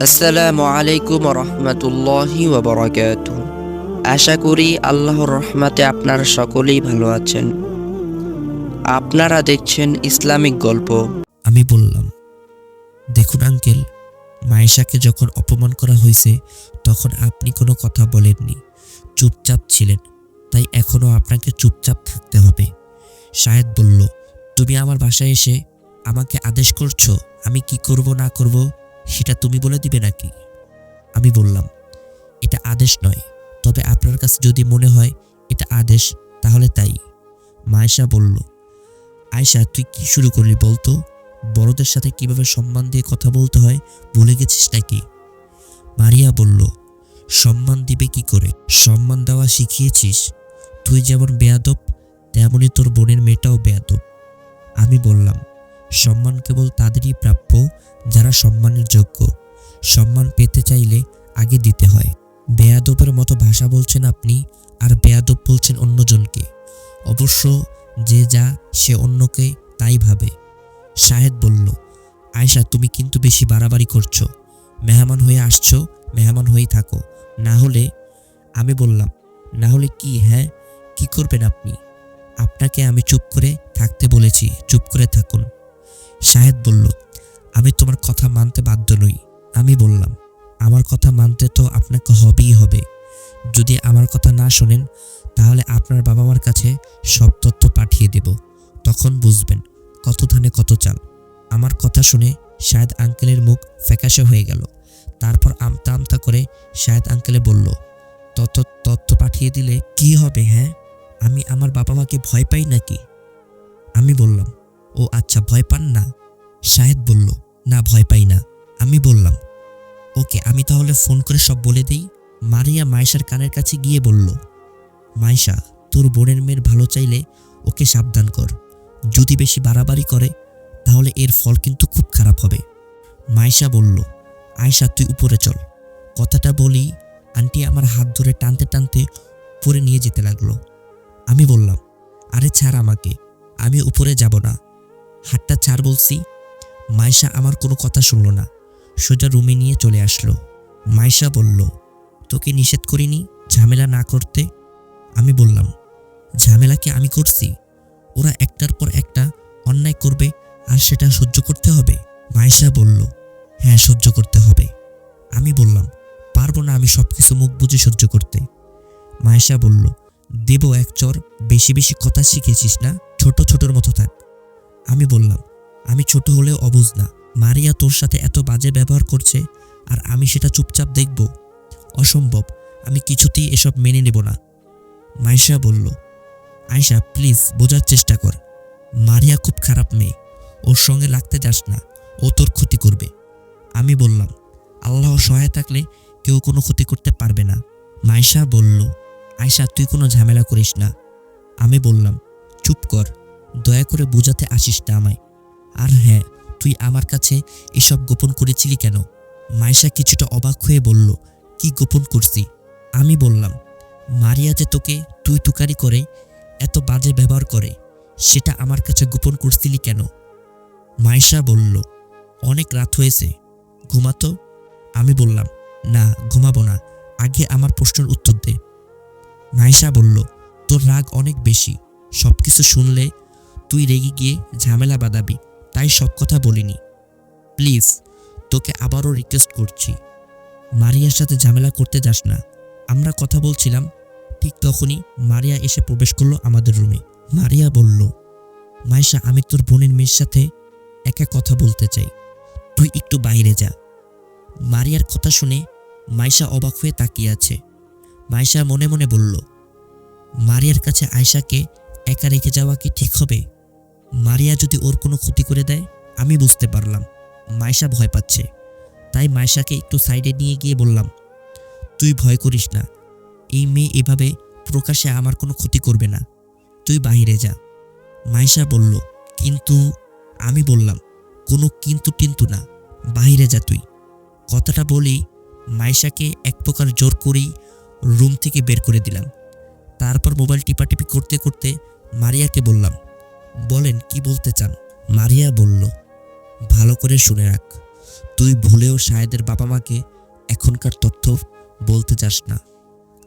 আসসালামু আলাইকুম রহমতুল্লাহি ওয়াবারাকাতুহু। আশা করি আল্লাহর রহমতে আপনারা সকলেই ভালো আছেন। আপনারা দেখছেন ইসলামিক গল্প। আমি বললাম, দেখুন আঙ্কেল, মায়েশাকে যখন অপমান করা হয়েছে তখন আপনি কোনো কথা বলেননি, চুপচাপ ছিলেন, তাই এখনও আপনাকে চুপচাপ থাকতে হবে। শাহেদ বলল, তুমি আমার বাসায় এসে আমাকে আদেশ করছো আমি কি করব না করব সেটা তুমি বলে দিবে নাকি? আমি বললাম, এটা আদেশ নয়, তবে আপনার কাছে যদি মনে হয় এটা আদেশ তাহলে তাই। মায়েশা বলল, আয়শা তুই কি শুরু করলি বলতো? বড়দের সাথে কিভাবে সম্মান দিয়ে কথা বলতে হয় ভুলে গেছিস নাকি? মারিয়া বলল, সম্মান দিবে কি করে? সম্মান দেওয়া শিখিয়েছিস? তুই যেমন বেয়াদব তেমনই তোর বোনের মেয়েটাও বেয়াদব। আমি বললাম, সম্মান কেবল তাদেরই প্রাপ্য যারা সম্মানের যোগ্য। সম্মান পেতে চাইলে আগে দিতে হয়। বেয়াদবের মতো ভাষা বলছেন আপনি, আর বেয়াদব বলছেন অন্যজনকে। অবশ্য যে যা সে অন্যকে তাই ভাবে। শাহেদ বলল, আয়শা তুমি কিন্তু বেশি বাড়াবাড়ি করছো। মেহমান হয়ে আসছো, মেহমান হয়েই থাকো, না হলে। আমি বললাম, না হলে কি? হ্যাঁ, কি করবেন আপনি? আপনাকে আমি চুপ করে থাকতে বলেছি, চুপ করে থাকুন। শাহেদ বলল, আমি তোমার কথা মানতে বাধ্য নই। আমি বললাম, আমার কথা মানতে তো আপনাকে হবেই হবে। যদি আমার কথা না শোনেন তাহলে আপনার বাবা মার কাছে সব তথ্য পাঠিয়ে দেব, তখন বুঝবেন কত ধানে কত চাল। আমার কথা শুনে শাহেদ আঙ্কেলের মুখ ফ্যাকাশে হয়ে গেল। তারপর আমতা আমতা করে শাহেদ আঙ্কেলে বলল, তথ্য পাঠিয়ে দিলে কি হবে? হ্যাঁ, আমি আমার বাবা মাকে ভয় পাই নাকি? আমি বললাম, ও আচ্ছা, ভয় পান না? শাহেদ বলল, না ভয় পাই না। আমি বললাম, ওকে, আমি তাহলে ফোন করে সব বলে দিই। মারিয়া মায়েশার কানের কাছে গিয়ে বলল, মায়েশা, তোর বোনের মেয়ের ভালো চাইলে ওকে সাবধান কর। যদি বেশি বাড়াবাড়ি করে তাহলে এর ফল কিন্তু খুব খারাপ হবে। মায়েশা বলল, আয়শা তুই উপরে চল। কথাটা বলি আন্টি আমার হাত ধরে টানতে টানতে উপরে নিয়ে যেতে লাগলো। আমি বললাম, আরে ছাড় আমাকে, আমি উপরে যাব না, হাতটা ছাড় বলছি। মায়েশা আমার কোনো কথা শুনল না, সোজা রুমে নিয়ে চলে আসলো। মায়েশা বলল, তোকে নিষেধ করিনি ঝামেলা না করতে? আমি বললাম, ঝামেলা কি আমি করছি? ওরা একটার পর একটা অন্যায় করবে আর সেটা সহ্য করতে হবে। মায়েশা বলল, হ্যাঁ সহ্য করতে হবে। আমি বললাম, পারবো না আমি সবকিছু মুখ বুজে সহ্য করতে। মায়েশা বলল, দেব এক চর, বেশি বেশি কথা শিখেছিস না, ছোট ছোটর মতো থাক। আমি বললাম, আমি ছোট হলেও অবুঝ না। মারিয়া তোর সাথে এত বাজে ব্যবহার করছে আর আমি সেটা চুপচাপ দেখব? অসম্ভব, আমি কিছুতেই এসব মেনে নেব না। মায়েশা বলল, আয়শা প্লিজ বোঝার চেষ্টা কর, মারিয়া খুব খারাপ মেয়ে, ওর সঙ্গে লাগতে যাস না, ও তোর ক্ষতি করবে। আমি বললাম, আল্লাহ সহায় থাকলে কেউ কোনো ক্ষতি করতে পারবে না। মায়েশা বলল, আয়শা তুই কোনো ঝামেলা করিস না। আমি বললাম, চুপ কর, দয়া করে বোঝাতে আসিস না আমায়। আর হ্যাঁ, তুই আমার কাছে এসব গোপন করেছিলি কেন? মায়েশা কিছুটা অবাক হয়ে বলল, কি গোপন করছি? আমি বললাম, মারিয়া যে তোকে তুই তুকারি করে এত বাজে ব্যবহার করে সেটা আমার কাছে গোপন করছিলি কেন? মায়েশা বলল, অনেক রাত হয়েছে, ঘুমাতো। আমি বললাম, না ঘুমাবো না, আগে আমার প্রশ্নের উত্তর দে। মায়েশা বলল, তোর রাগ অনেক বেশি, সবকিছু শুনলে তুই রেগে গিয়ে ঝামেলা বাঁধাবি, তাই সব কথা বলিনি। প্লিজ তোকে আবারও রিকোয়েস্ট করছি, মারিয়ার সাথে ঝামেলা করতে যাস না। আমরা কথা বলছিলাম, ঠিক তখনই মারিয়া এসে প্রবেশ করলো আমাদের রুমে। মারিয়া বলল, মায়েশা আমি তোর বোনের মেয়ের সাথে একা কথা বলতে চাই, তুই একটু বাইরে যা। মারিয়ার কথা শুনে মায়েশা অবাক হয়ে তাকিয়ে আছে। মায়েশা মনে মনে বলল, মারিয়ার কাছে আয়শাকে একা রেখে যাওয়া কি ঠিক হবে? মারিয়া যদি ওর কোনো ক্ষতি করে দেয়? আমি বুঝতে পারলাম মায়েশা ভয় পাচ্ছে, তাই মায়েশাকে একটু সাইডে নিয়ে গিয়ে বললাম, তুই ভয় করিস না, এই মেয়ে এভাবে প্রকাশ্যে আমার কোনো ক্ষতি করবে না, তুই বাইরে যা। মায়েশা বলল, কিন্তু? আমি বললাম, কোনো কিন্তু টিন্তু না, বাইরে যা তুই। কথাটা বলেই মায়েশাকে এক প্রকার জোর করেই রুম থেকে বের করে দিলাম। তারপর মোবাইল টিপাটিপি করতে করতে মারিয়াকে বললাম, বলেন কি বলতে চান? মারিয়া বলল, ভালো করে শুনে রাখ, তুই ভুলেও শাহেদের বাবা মাকে এখনকার তথ্য বলতে যাস না।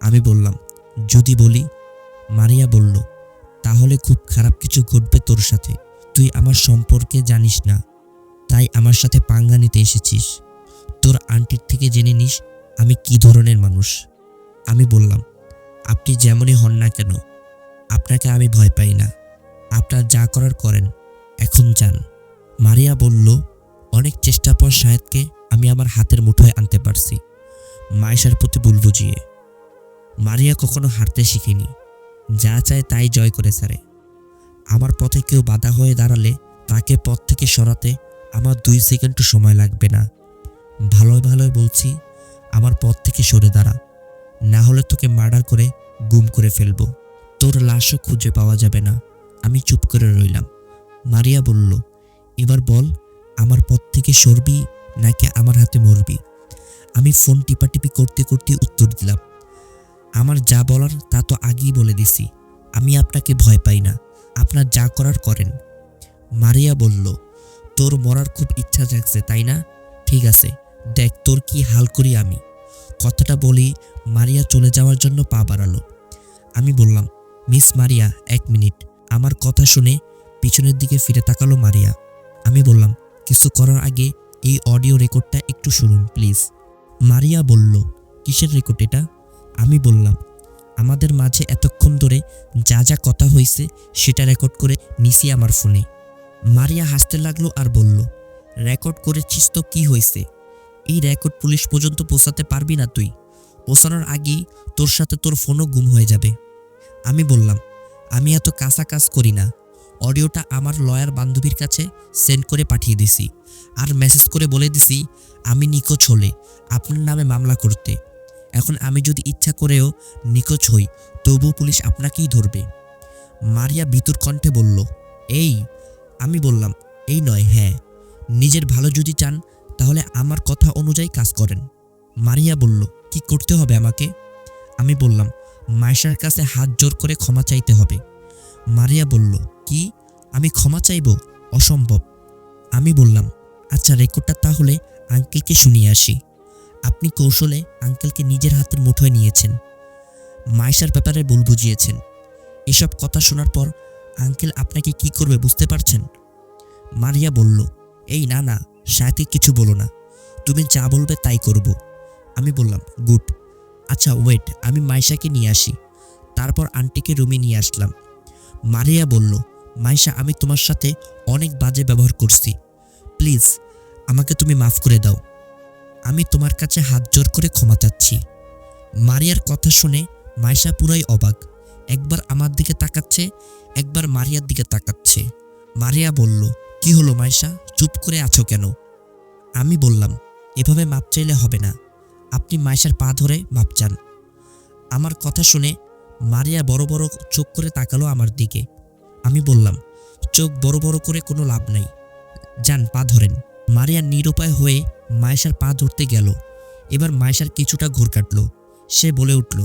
আমি বললাম, যদি বলি? মারিয়া বলল, তাহলে খুব খারাপ কিছু ঘটবে তোর সাথে। তুই আমার সম্পর্কে জানিস না, তাই আমার সাথে পাঙ্গা নিতে এসেছিস। তোর আন্টির থেকে জেনে নিস আমি কি ধরনের মানুষ। আমি বললাম, আপনি যেমনই হন না কেন, আপনাকে আমি ভয় পাই না। আপনার যা করার করেন, এখন যান। মারিয়া বলল, অনেক চেষ্টার পর শাহেদকে আমি আমার হাতের মুঠোয় আনতে পারছি, মায়েশার প্রতি ভুল বুঝিয়ে। মারিয়া কখনো হারতে শিখেনি, যা চায় তাই জয় করে ছাড়ে। আমার পথে কেউ বাধা হয়ে দাঁড়ালে তাকে পথ থেকে সরাতে আমার 2 সেকেন্ডও সময় লাগবে না। ভালোই ভালোই বলছি, আমার পথ থেকে সরে দাঁড়া, না হলে তোকে মার্ডার করে গুম করে ফেলবো। তোর লাশও খুঁজে পাওয়া যাবে না। আমি চুপ করে রইলাম। মারিয়া বলল, এবার বল, আমার পথ থেকে সরবি নাকি আমার হাতে মরবি? আমি ফোন টিপাটিপি করতে করতে উত্তর দিলাম, আমার যা বলার তা তো আগেই বলে দিছি। আমি আপনাকে ভয় পাই না, আপনার যা করার করেন। মারিয়া বলল, তোর মরার খুব ইচ্ছা জাগছে তাই না? ঠিক আছে, দেখ তোর কি হাল করি আমি। কথাটা বলি মারিয়া চলে যাওয়ার জন্য পা বাড়ালো। আমি বললাম, মিস মারিয়া, 1 মিনিট। আমার কথা শুনে পিছনের দিকে ফিরে তাকালো মারিয়া। আমি বললাম, কিছু করার আগে এই অডিও রেকর্ডটা একটু শুনুন প্লিজ। মারিয়া বলল, কিসের রেকর্ড এটা? আমি বললাম, আমাদের মাঝে এতক্ষণ ধরে যা যা কথা হয়েছে সেটা রেকর্ড করে নিছি আমার ফোনে। মারিয়া হাসতে লাগলো আর বলল, রেকর্ড করেছিস তো কি হয়েছে? এই রেকর্ড পুলিশ পর্যন্ত পৌঁছাতে পারবি না তুই। পৌঁছানোর আগেই তোর সাথে তোর ফোনও গুম হয়ে যাবে। আমি বললাম, আমি এত কাঁচা কাজ করি না। অডিওটা আমার লয়ার বান্ধবীর কাছে সেন্ড করে পাঠিয়ে দিছি, আর মেসেজ করে বলে দিছি আমি নিখোঁজ হলে আপনার নামে মামলা করতে। এখন আমি যদি ইচ্ছা করেও নিখোঁজ হই, তবুও পুলিশ আপনাকেই ধরবে। মারিয়া বিতুর কণ্ঠে বলল, এই? আমি বললাম, এই নয়, হ্যাঁ। নিজের ভালো যদি চান তাহলে আমার কথা অনুযায়ী কাজ করেন। মারিয়া বলল, কি করতে হবে আমাকে? আমি বললাম, মায়েশার কাছে হাত জোর করে ক্ষমা চাইতে হবে। মারিয়া বলল, কি? আমি ক্ষমা চাইব? অসম্ভব। আমি বললাম, আচ্ছা রেকর্ডটা তাহলে আঙ্কেলকে শুনিয়ে আসি। আপনি কৌশলে আঙ্কেলকে নিজের হাতের মুঠোয় নিয়েছেন, মায়েশার ব্যাপারে ভুল বুঝিয়েছেন। এসব কথা শোনার পর আঙ্কেল আপনাকে কি করবে বুঝতে পারছেন? মারিয়া বলল, এই না না, সাথে কিছু বলো না, তুমি যা বলবে তাই করব। আমি বললাম, গুড। আচ্ছা ওয়েট, আমি মায়েশাকে নিয়ে আসি। তারপর আন্টিকে রুমে নিয়ে আসলাম। মারিয়া বলল, মায়েশা, আমি তোমার সাথে অনেক বাজে ব্যবহার করছি, প্লিজ আমাকে তুমি মাফ করে দাও। আমি তোমার কাছে হাত জোর করে ক্ষমা চাচ্ছি। মারিয়ার কথা শুনে মায়েশা পুরাই অবাক, একবার আমার দিকে তাকাচ্ছে, একবার মারিয়ার দিকে তাকাচ্ছে। মারিয়া বলল, কি হলো মায়েশা, চুপ করে আছো কেন? আমি বললাম, এভাবে মাপ চাইলে হবে না, আপনি মায়েশার পা ধরে মাপ চান। আমার কথা শুনে মারিয়া বড় বড় চোখ করে তাকালো আমার দিকে। আমি বললাম, চোখ বড় বড় করে কোনো লাভ নাই, যান পা ধরেন। মারিয়া নিরুপায় হয়ে মায়েশার পা ধরতে গেল। এবার মায়েশার কিছুটা ঘোর কাটলো। সে বলে উঠল,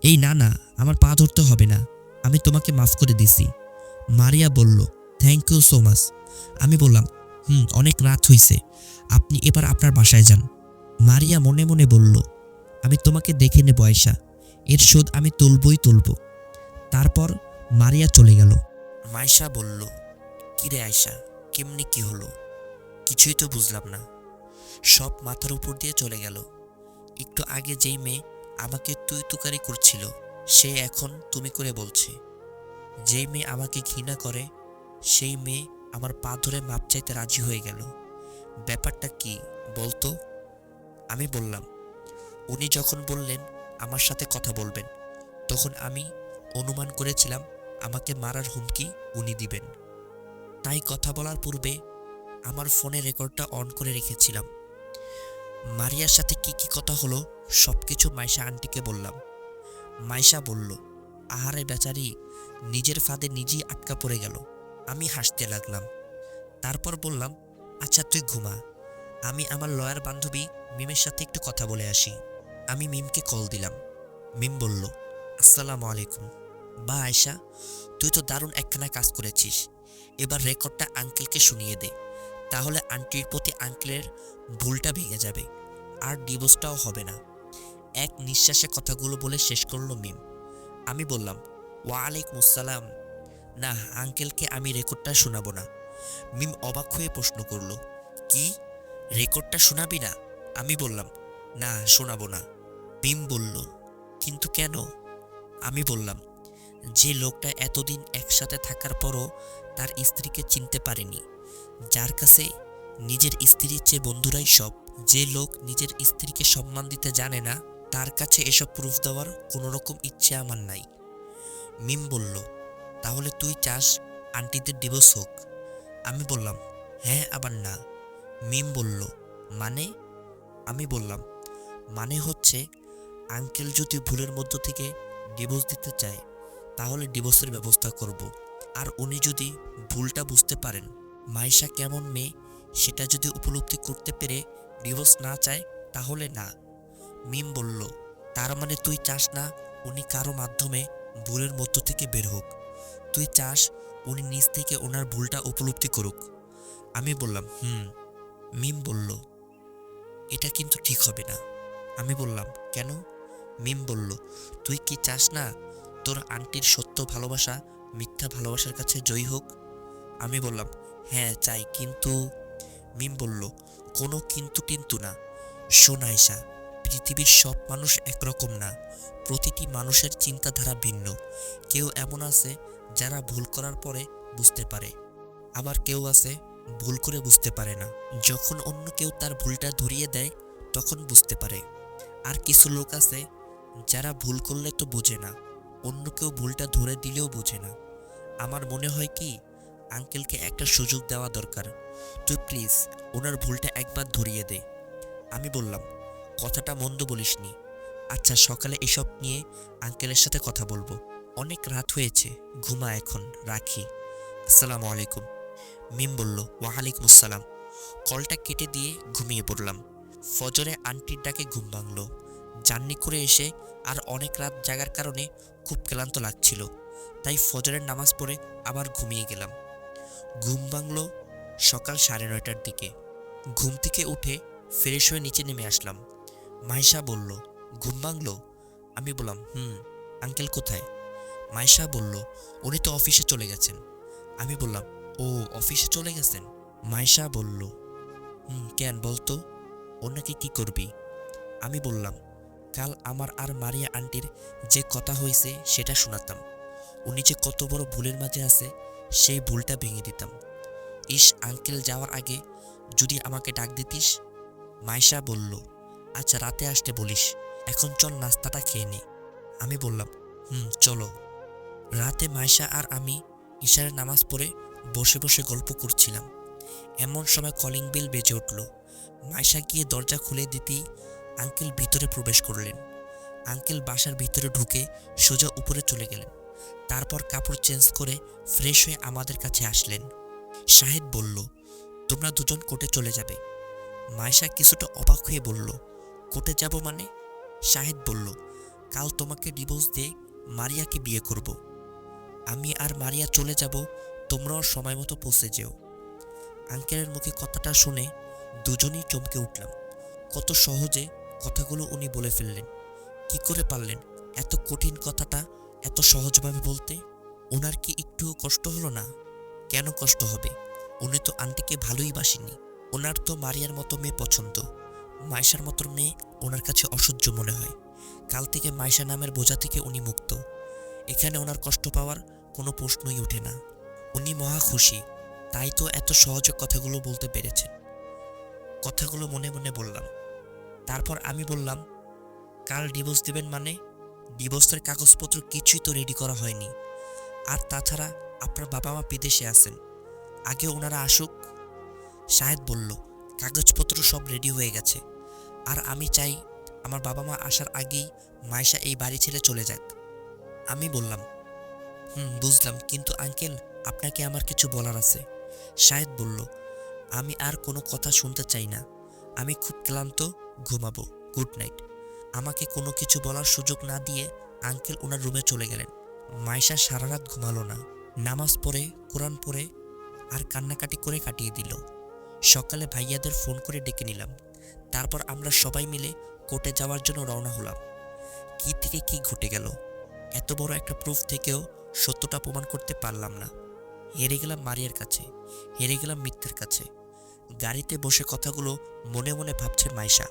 এই না না, আমার পা ধরতে হবে না, আমি তোমাকে মাফ করে দিছি। মারিয়া বলল, থ্যাংক ইউ সো মাচ। আমি বললাম, অনেক রাত হয়েছে, আপনি এবার আপনার বাসায় যান। মারিয়া মনে মনে বলল, আমি তোমাকে দেখে নেব আয়শা, এর শোধ আমি তুলবই তুলব। তারপর মারিয়া চলে গেল। মায়েশা বলল, কিরে আয়শা, কেমনি কি হলো? কিছুই তো বুঝলাম না, সব মাথার উপর দিয়ে চলে গেল। একটু আগে যেই মেয়ে আমাকে তুই তুকারি করছিল, সে এখন তুমি করে বলছে। যেই মেয়ে আমাকে ঘৃণা করে, সেই মেয়ে আমার পা ধরে মাপ চাইতে রাজি হয়ে গেল। ব্যাপারটা কি বলতো? আমি বললাম, উনি যখন বললেন আমার সাথে কথা বলবেন, তখন আমি অনুমান করেছিলাম আমাকে মারার হুমকি উনি দিবেন। তাই কথা বলার পূর্বে আমার ফোনে রেকর্ডটা অন করে রেখেছিলাম। মারিয়ার সাথে কি কি কথা হলো সবকিছু মাইশা আন্টিকে বললাম। মাইশা বলল, আহারে বেচারি, নিজের ফাঁদে নিজেই আটকা পড়ে গেল। আমি হাসতে লাগলাম। তারপর বললাম, আচ্ছা তুই ঘুমা, আমি আমার লয়ার বান্ধবী মিমের সাথে একটু কথা বলে আসি। আমি মিমকে কল দিলাম। মিম বলল, আসসালামু আলাইকুম। বা আয়শা, তুই তো দারুণ একখানা কাজ করেছিস, এবার রেকর্ডটা আঙ্কেলকে শুনিয়ে দে, তাহলে আন্টির প্রতি আঙ্কেলের ভুলটা ভেঙে যাবে, আর ডিভোর্সটাও হবে না। এক নিঃশ্বাসে কথাগুলো বলে শেষ করলো মিম। আমি বললাম, ওয়ালাইকুম আসসালাম। না, আঙ্কেলকে আমি রেকর্ডটা শোনাবো না। মিম অবাক হয়ে প্রশ্ন করলো, কি, রেকর্ডটা শোনাবি না? আমি বললাম, না শোনাবো না। মিম বলল, কিন্তু কেন? আমি বললাম, যে লোকটা এতদিন একসাথে থাকার পরও তার স্ত্রীকে চিনতে পারেনি, যার কাছে নিজের স্ত্রীর চেয়ে বন্ধুরাই সব, যে লোক নিজের স্ত্রীকে সম্মান দিতে জানে না, তার কাছে এসব প্রুফ দেওয়ার কোনো রকম ইচ্ছে আমার নাই। মিম বলল, তাহলে তুই চাস আন্টিদের ডিভোর্স হোক? আমি বললাম, হ্যাঁ আবার না। মিম বলল, মানে? আমি বললাম, মানে হচ্ছে আঙ্কেল যদি ভুলের মধ্য থেকে ডিভোর্স দিতে চায় তাহলে ডিভোর্সের ব্যবস্থা করব, আর উনি যদি ভুলটা বুঝতে পারেন মাইশা কেমন মেয়ে সেটা যদি উপলব্ধি করতে পেরে ডিভোর্স না চায় তাহলে না। মিম বলল, তার মানে তুই চাস না উনি কারো মাধ্যমে ভুলের মধ্য থেকে বের হোক, তুই চাস উনি নিজ থেকে ওনার ভুলটা উপলব্ধি করুক? আমি বললাম, মিম বলল, এটা কিন্তু ঠিক হবে না। আমি বললাম, কেন? মিম বলল, তুই কি চাস না তোর আন্টির সত্য ভালোবাসা মিথ্যা ভালোবাসার কাছে জয়ী হোক? আমি বললাম, হ্যাঁ চাই, কিন্তু। মিম বলল, কোনো কিন্তু টিন্তু না। শোন আয়েশা, পৃথিবীর সব মানুষ একরকম না, প্রতিটি মানুষের চিন্তাধারা ভিন্ন। কেউ এমন আছে যারা ভুল করার পরে বুঝতে পারে, আবার কেউ আছে ভুল করে বুঝতে পারে না। যখন অন্য কেউ তার ভুলটা ধরিয়ে দেয় তখন বুঝতে পারে। আর কিছু লোক আছে যারা ভুল করলে তো বোঝে না, অন্য কেউ ভুলটা ধরে দিলেও বোঝে না। আমার মনে হয় কি, আঙ্কেলকে একটা সুযোগ দেওয়া দরকার। তুই প্লিজ ওনার ভুলটা একবার ধরিয়ে দে। আমি বললাম, কথাটা মন্দ বলিসনি। আচ্ছা, সকালে এসব নিয়ে আঙ্কেলের সাথে কথা বলবো। অনেক রাত হয়েছে, ঘুমা এখন, রাখি। আসসালামু আলাইকুম। মিম বলল, ওয়ালাইকুম আসসালাম। কলটা কেটে দিয়ে ঘুমিয়ে পড়লাম। ফজরে আন্টির ডাকে ঘুম ভাঙল। জার্নি করে এসে আর অনেক রাত জাগার কারণে খুব ক্লান্ত লাগছিল, তাই ফজরের নামাজ পড়ে আবার ঘুমিয়ে গেলাম। ঘুম ভাঙল সকাল 9:30টার দিকে। ঘুম থেকে উঠে ফ্রেশ হয়ে নিচে নেমে আসলাম। মাইশা বলল, ঘুম ভাঙল? আমি বললাম, আঙ্কেল কোথায়? মাইশা বলল, উনি তো অফিসে চলে গেছেন। আমি বললাম, ও অফিসে চলে গেছেন? মাইশা বলল, কেন বলতো, ওনাকে কি করবি? আমি বললাম, কাল আমার আর মারিয়া আন্টির যে কথা হয়েছে সেটা শোনাতাম, উনি যে কত বড় ভুলের মাঝে আছে সেই ভুলটা ভেঙে দিতাম। ইস, আঙ্কেল যাওয়ার আগে যদি আমাকে ডাক দিতিস। মাইশা বলল, আচ্ছা রাতে আসতে বলিস, এখন চল নাস্তাটা খেয়ে নে। আমি বললাম, চলো। রাতে মাইশা আর আমি ইশারের নামাজ পড়ে বসে বসে গল্প করছিলাম। এমন সময় কলিং বেল বেজে উঠল। মাইশা গিয়ে দরজা খুলে দিতেই আঙ্কেল ভিতরে প্রবেশ করলেন। আঙ্কেল বাসার ভিতরে ঢুকে সোজা উপরে চলে গেলেন। তারপর কাপড় চেঞ্জ করে ফ্রেশ হয়ে আমাদের কাছে আসলেন। শাহেদ বলল, তোমরা দুজন কোর্টে চলে যাবে। মাইশা কিছুটা অবাক হয়ে বলল, কোর্টে যাব মানে? শাহেদ বলল, কাল তোমাকে ডিভোর্স দিয়ে মারিয়াকে বিয়ে করব। আমি আর মারিয়া চলে যাব, তোমরাও সময় মতো পৌঁছে যেও। আঙ্কেলের মুখে কথাটা শুনে দুজনেই চমকে উঠলাম। কত সহজে কথাগুলো উনি বলে ফেললেন। কি করে পারলেন এত কঠিন কথাটা এত সহজভাবে বলতে? ওনার কি একটু কষ্ট হলো না? কেন কষ্ট হবে? উনি তো আন্টিকে ভালোই বাসেনি। ওনার তো মারিয়ার মতো মেয়ে পছন্দ। মাইশার মতো মেয়ে ওনার কাছে অসহ্য মনে হয়। কাল থেকে মাইশা নামের বোঝা থেকে উনি মুক্ত। এখানে ওনার কষ্ট পাওয়ার কোনো প্রশ্নই ওঠে না। উনি মহা খুশি, তাই তো এত সহজে কথাগুলো বলতে পেরেছেন। কথাগুলো মনে মনে বললাম। তারপর আমি বললাম, কাল ডিভোর্স দেবেন মানে? ডিভোর্সের কাগজপত্র কিছুই তো রেডি করা হয়নি। আর তাছাড়া আপনার বাবা মা বিদেশে আছেন, আগে ওনারা আসুক। শাহেদ বলল, কাগজপত্র সব রেডি হয়ে গেছে, আর আমি চাই আমার বাবা মা আসার আগেই মাইশা এই বাড়ি ছেড়ে চলে যাক। আমি বললাম, বুঝলাম, কিন্তু আঙ্কেল আপনাকে আমার কিছু বলার আছে। শাহেদ বলল, আমি আর কোনো কথা শুনতে চাই না, আমি খুব ক্লান্ত, ঘুমাবো, গুড নাইট। আমাকে কোনো কিছু বলার সুযোগ না দিয়ে আঙ্কেল ওনার রুমে চলে গেলেন। মাইশা সারা রাত ঘুমালো না, নামাজ পড়ে কোরআন পড়ে আর কান্নাকাটি করে কাটিয়ে দিল। সকালে ভাইয়াদের ফোন করে ডেকে নিলাম। তারপর আমরা সবাই মিলে কোর্টে যাওয়ার জন্য রওনা হলাম। কি থেকে কি ঘটে গেল, এত বড় একটা প্রুফ থেকেও সত্যটা প্রমাণ করতে পারলাম না। হেরে গেলাম মারিয়ার কাছে, হেরে গেলাম মিথ্যার কাছে। গাড়িতে বসে কথাগুলো মনে মনে ভাবছে মাইশা।